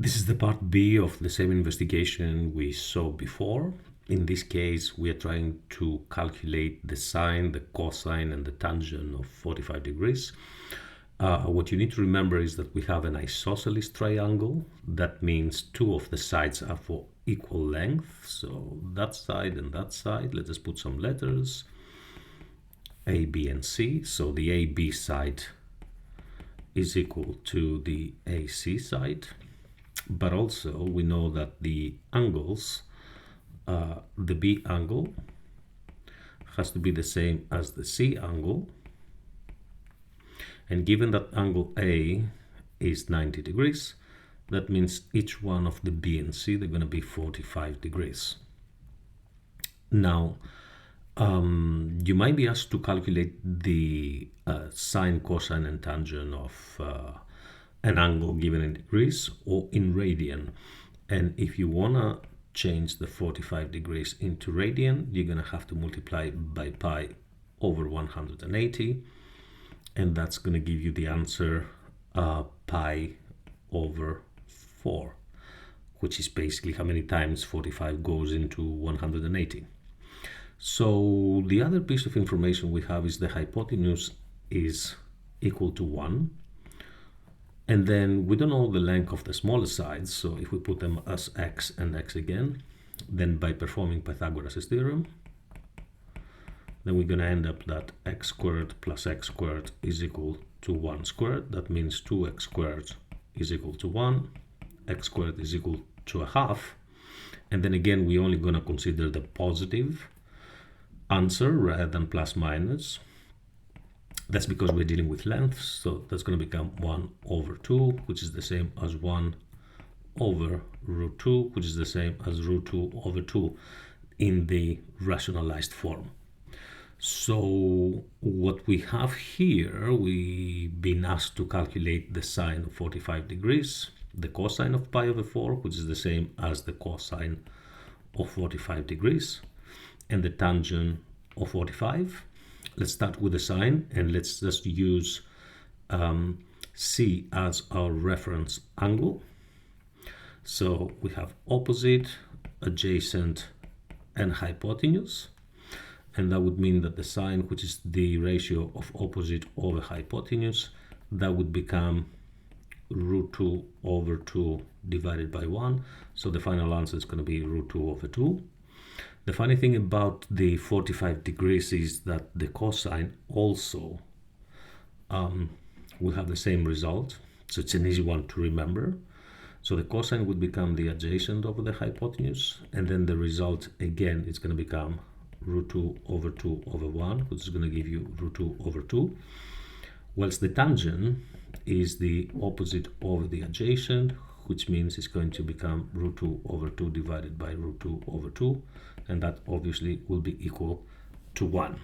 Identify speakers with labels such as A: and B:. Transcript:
A: This is the part B of the same investigation we saw before. In this case, we are trying to calculate the sine, the cosine, and the tangent of 45 degrees. What you need to remember is that we have an isosceles triangle. That means two of the sides are for equal length. So that side and that side, let us put some letters, A, B, and C. So the AB side is equal to the AC side. But also we know that the angles, the B angle has to be the same as the C angle. And given that angle A is 90 degrees, that means each one of the B and C, they're going to be 45 degrees. Now, you might be asked to calculate the sine, cosine, and tangent of an angle given in degrees or in radian. And if you want to change the 45 degrees into radian, you're going to have to multiply by pi over 180. And that's going to give you the answer pi over 4, which is basically how many times 45 goes into 180. So the other piece of information we have is the hypotenuse is equal to 1. And then we don't know the length of the smaller sides, so if we put them as x and x again, then by performing Pythagoras' theorem, then we're going to end up that x squared plus x squared is equal to 1 squared. That means 2x squared is equal to 1, x squared is equal to a half. And then again, we're only going to consider the positive answer rather than plus minus. That's because we're dealing with lengths, so that's going to become 1 over 2, which is the same as 1 over root 2, which is the same as root 2 over 2 in the rationalized form. So what we have here, we've been asked to calculate the sine of 45 degrees, the cosine of pi over 4, which is the same as the cosine of 45 degrees, and the tangent of 45. Let's start with the sine, and let's just use C as our reference angle. So we have opposite, adjacent, and hypotenuse. And that would mean that the sine, which is the ratio of opposite over hypotenuse, that would become root 2 over 2 divided by 1. So the final answer is going to be root 2 over 2. The funny thing about the 45 degrees is that the cosine also will have the same result. So it's an easy one to remember. So the cosine would become the adjacent over the hypotenuse. And then the result, again, is going to become root 2 over 2 over 1, which is going to give you root 2 over 2. Whilst the tangent is the opposite over the adjacent, which means it's going to become root 2 over 2 divided by root 2 over 2, and that obviously will be equal to 1.